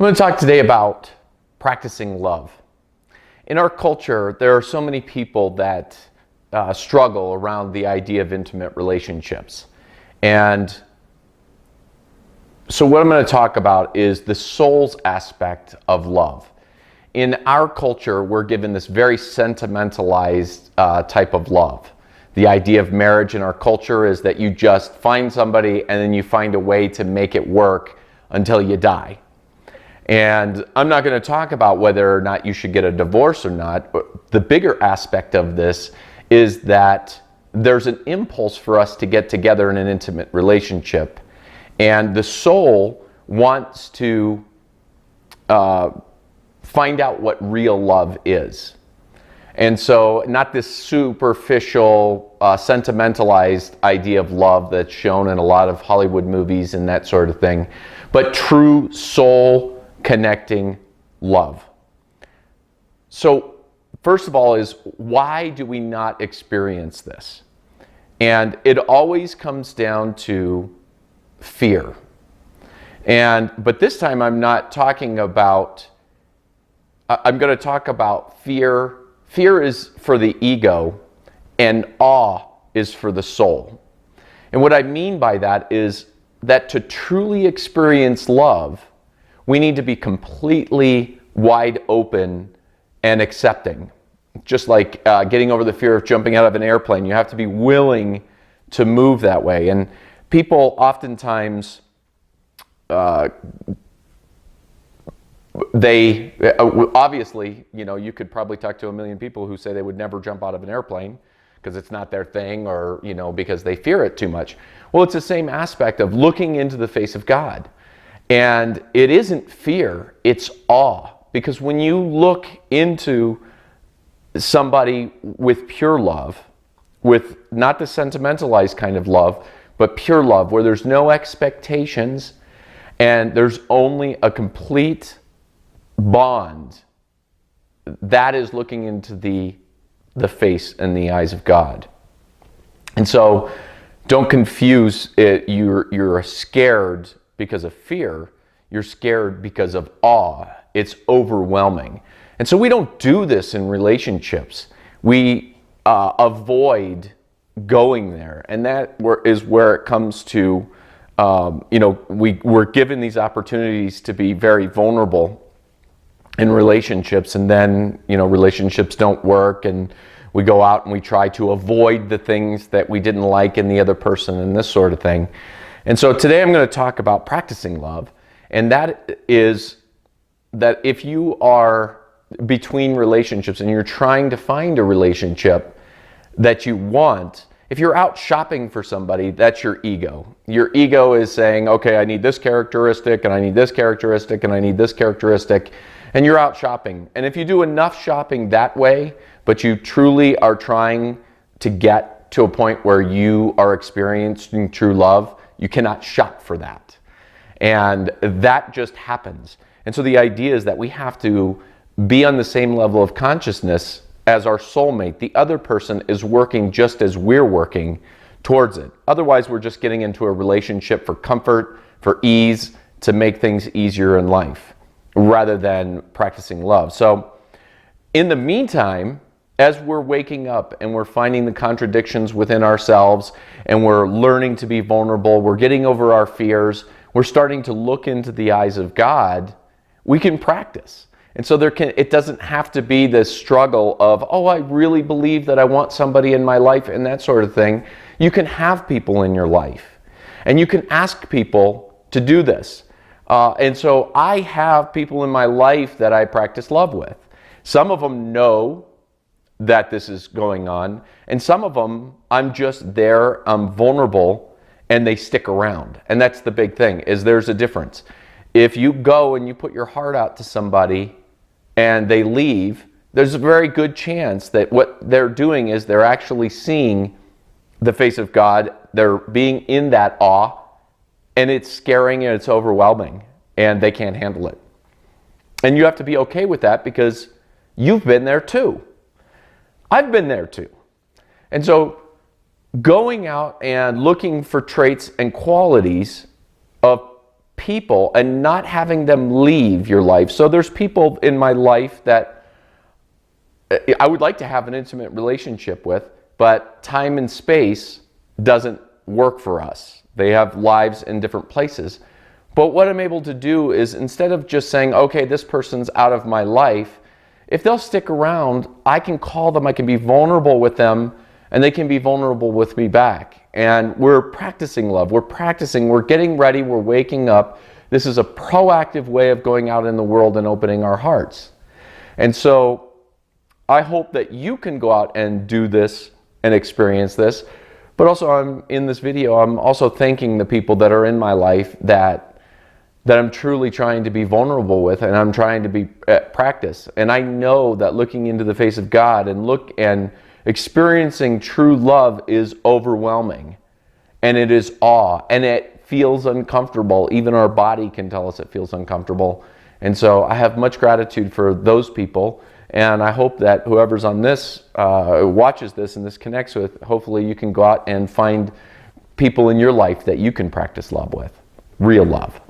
going to talk today about practicing love. In our culture, there are so many people that struggle around the idea of intimate relationships. And so what I'm going to talk about is the soul's aspect of love. In our culture, we're given this very sentimentalized type of love. The idea of marriage in our culture is that you just find somebody and then you find a way to make it work until you die. And I'm not going to talk about whether or not you should get a divorce or not. The bigger aspect of this is that there's an impulse for us to get together in an intimate relationship. And the soul wants to find out what real love is. And so not this superficial, sentimentalized idea of love that's shown in a lot of Hollywood movies and that sort of thing, but true soul connecting love. So first of all is, why do we not experience this? And it always comes down to fear. But this time I'm not talking about, I'm going to talk about fear. Fear is for the ego and awe is for the soul. And what I mean by that is that to truly experience love, we need to be completely wide open and accepting. Just like getting over the fear of jumping out of an airplane, you have to be willing to move that way. And people oftentimes, obviously, you could probably talk to a million people who say they would never jump out of an airplane because it's not their thing, or, because they fear it too much. Well, it's the same aspect of looking into the face of God. And it isn't fear, it's awe. Because when you look into somebody with pure love, with not the sentimentalized kind of love, but pure love, where there's no expectations and there's only a complete bond, that is looking into the face and the eyes of God. And so don't confuse it. You're scared because of fear. You're scared because of awe. It's overwhelming. And so we don't do this in relationships. We avoid going there. And that is where it comes to, we're given these opportunities to be very vulnerable in relationships, and then, relationships don't work, and we go out and we try to avoid the things that we didn't like in the other person and this sort of thing. And so today I'm going to talk about practicing love, and that is that if you are between relationships and you're trying to find a relationship that you want, if you're out shopping for somebody, that's your ego. Your ego is saying, okay, I need this characteristic, and I need this characteristic, and I need this characteristic, and you're out shopping. And if you do enough shopping that way, but you truly are trying to get to a point where you are experiencing true love, you cannot shop for that. And that just happens. And so the idea is that we have to be on the same level of consciousness as our soulmate. The other person is working just as we're working towards it. Otherwise, we're just getting into a relationship for comfort, for ease, to make things easier in life, rather than practicing love. So in the meantime, as we're waking up and we're finding the contradictions within ourselves and we're learning to be vulnerable, we're getting over our fears, we're starting to look into the eyes of God, we can practice. And so it doesn't have to be this struggle of, oh, I really believe that I want somebody in my life and that sort of thing. You can have people in your life and you can ask people to do this. And so I have people in my life that I practice love with. Some of them know that this is going on, and some of them I'm just there, I'm vulnerable, and they stick around. And that's the big thing, is there's a difference. If you go and you put your heart out to somebody and they leave, there's a very good chance that what they're doing is they're actually seeing the face of God. They're being in that awe, and it's scaring and it's overwhelming, and they can't handle it. And you have to be okay with that, because you've been there too. I've been there too. And so going out and looking for traits and qualities of people and not having them leave your life. So there's people in my life that I would like to have an intimate relationship with, but time and space doesn't work for us. They have lives in different places. But what I'm able to do is, instead of just saying, okay, this person's out of my life, if they'll stick around, I can call them, I can be vulnerable with them, and they can be vulnerable with me back. And we're practicing love. We're getting ready, we're waking up. This is a proactive way of going out in the world and opening our hearts. And so I hope that you can go out and do this and experience this. But also, in this video, I'm also thanking the people that are in my life that I'm truly trying to be vulnerable with, and I'm trying to be practice. And I know that looking into the face of God and experiencing true love is overwhelming, and it is awe, and it feels uncomfortable. Even our body can tell us it feels uncomfortable. And so I have much gratitude for those people, and I hope that whoever's on this, watches this and this connects with, hopefully you can go out and find people in your life that you can practice love with, real love.